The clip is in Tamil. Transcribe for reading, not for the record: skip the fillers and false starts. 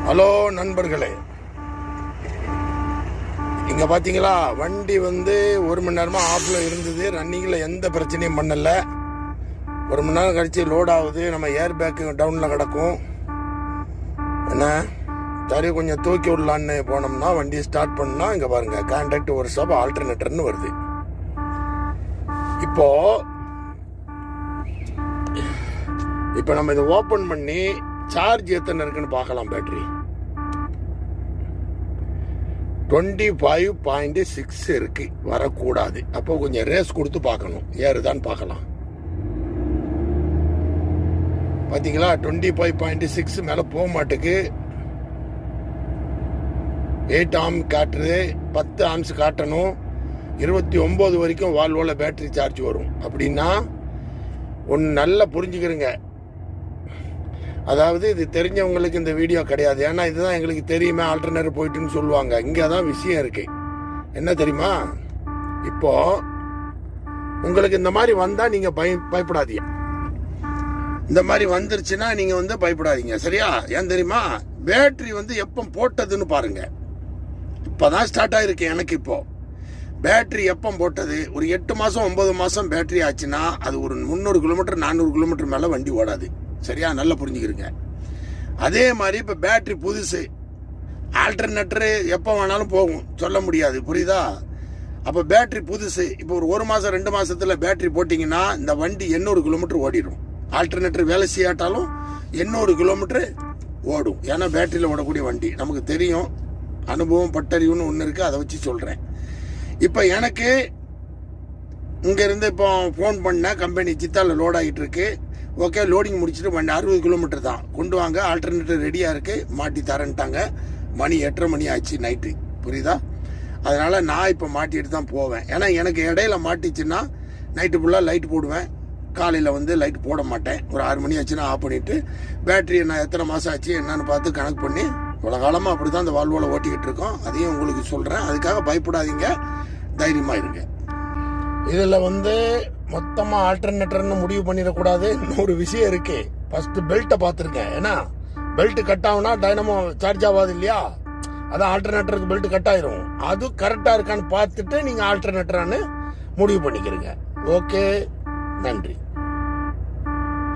ஹலோ நண்பர்களே, இங்க பாத்தீங்களா வண்டி வந்து 1 மணி நேரமா ஆஃப்ல இருந்தது. ரன்னிங்ல எந்த பிரச்சனையும் பண்ணல. 1 மணி நேரம் கழிச்சு லோட் ஆகுது. நம்ம ஏர் பேக் டவுன்ல கிடக்கும். என்ன சரி கொஞ்சம் தூக்கி விடலான்னு போனோம்னா வண்டியை ஸ்டார்ட் பண்ணா இங்க பாருங்க கான்டாக்ட் ஒரு ஸ்டாப் ஆல்டர்னேட்டர்னு வருது. இப்போ நம்ம இதை ஓபன் பண்ணி சார்ஜ் எத்தனை இருக்குன்னு பார்க்கலாம். பேட்டரி 25.6 இருக்கு. வரக்கூடாது. அப்போ கொஞ்சம் ரேஸ் கொடுத்து பார்க்கணும், ஏறுதான்னு பார்க்கலாம். பாத்தீங்களா 25.6 மேல போக மாட்டுக்கு. 8 ஆம் காட்டுறது, 10 ஆம்ஸ் காட்டணும். 29 வரைக்கும் வால்வோல பேட்டரி சார்ஜ் வரும். அப்படின்னா ஒன்று நல்லா புரிஞ்சுக்கிறங்க. அதாவது இது தெரிஞ்சவங்களுக்கு இந்த வீடியோ கிடையாது. ஏன்னா இதுதான் எங்களுக்கு தெரியுமே, ஆல்டர்னேட்டர் போயிட்டுன்னு சொல்லுவாங்க. இங்கே தான் விஷயம் இருக்கு. என்ன தெரியுமா, இப்போ உங்களுக்கு இந்த மாதிரி வந்தா நீங்க பயப்படாதீங்க. இந்த மாதிரி வந்துருச்சுன்னா நீங்க வந்து பயப்படாதீங்க, சரியா? ஏன் தெரியுமா, பேட்டரி வந்து எப்போ போட்டதுன்னு பாருங்க. இப்பதான் ஸ்டார்ட் ஆயிருக்கு எனக்கு. இப்போ பேட்டரி எப்போ போட்டது, ஒரு 8 மாசம் 9 மாசம் பேட்டரி ஆச்சுன்னா அது ஒரு 300 கிலோமீட்டர் 400 கிலோமீட்டர் மேல வண்டி ஓடாது. சரியா? நல்லா புரிஞ்சுக்கிறீங்க. அதே மாதிரி இப்ப பேட்டரி புதுசு, ஆல்டர்னேட்டர் எப்போ வேணாலும் போகும், சொல்ல முடியாது. புரியுதா? அப்ப பேட்டரி புதுசு. இப்போ ஒரு 1 மாசம் 2 மாசத்துல பேட்டரி போட்டீங்கன்னா இந்த வண்டி 800 கிலோமீட்டர் ஓடிடும். ஆல்டர்னேட்டர் வேலை செய்யாட்டாலும் 800 கிலோமீட்டர் ஓடும். ஏன்னா பேட்டரியில ஓடக்கூடிய வண்டி நமக்கு தெரியும். அனுபவம் பட்டறிவுன்னு ஒன்று இருக்கு, அதை வச்சு சொல்றேன். இப்போ எனக்கு இங்க இருந்து இப்போ ஃபோன் பண்ண கம்பெனி சித்தால லோட் ஆகிட்டு இருக்கு. ஓகே, லோடிங் முடிச்சுட்டு வண்டி 60 கிலோமீட்டர் தான் கொண்டு வாங்க, ஆல்டர்னேட்டர் ரெடியா இருக்கு, மாட்டி தரேன்ட்டாங்க. மணி 8:30 மணி ஆச்சு நைட்டு. புரியுதா? அதனால நான் இப்போ மாட்டிட்டு தான் போவேன். ஏன்னா எனக்கு இடையில மாட்டிச்சுன்னா நைட்டு ஃபுல்லாக லைட் போடுவேன், காலையில் வந்து லைட் போட மாட்டேன். ஒரு 6 மணி ஆச்சுன்னா ஆஃப் பண்ணிட்டு பேட்டரி நான் எத்தனை மாதம் ஆச்சு என்னன்னு பார்த்து கணக்கு பண்ணி இவ்வளோ காலமாக அப்படி தான் அந்த வால்வோல ஓட்டிக்கிட்டு இருக்கோம். அதையும் உங்களுக்கு சொல்கிறேன். அதுக்காக பயப்படாதீங்க, தைரியமாக இருங்க. இதில் வந்து மொத்தமாக ஆல்டர்னேட்டர்னு முடிவு பண்ணிடக்கூடாது. இன்னொரு விஷயம் இருக்கு. ஃபர்ஸ்ட் பெல்ட்டை பார்த்துருக்கேன். ஏன்னா பெல்ட் கட் ஆகுனா டைனமோ சார்ஜ் ஆகாது இல்லையா? அதான் ஆல்டர்னேட்டருக்கு பெல்ட் கட் ஆயிரும். அது கரெக்டாக இருக்கான்னு பார்த்துட்டு நீங்கள் ஆல்டர்னேட்டரானு முடிவு பண்ணிக்கிறீங்க. ஓகே, நன்றி.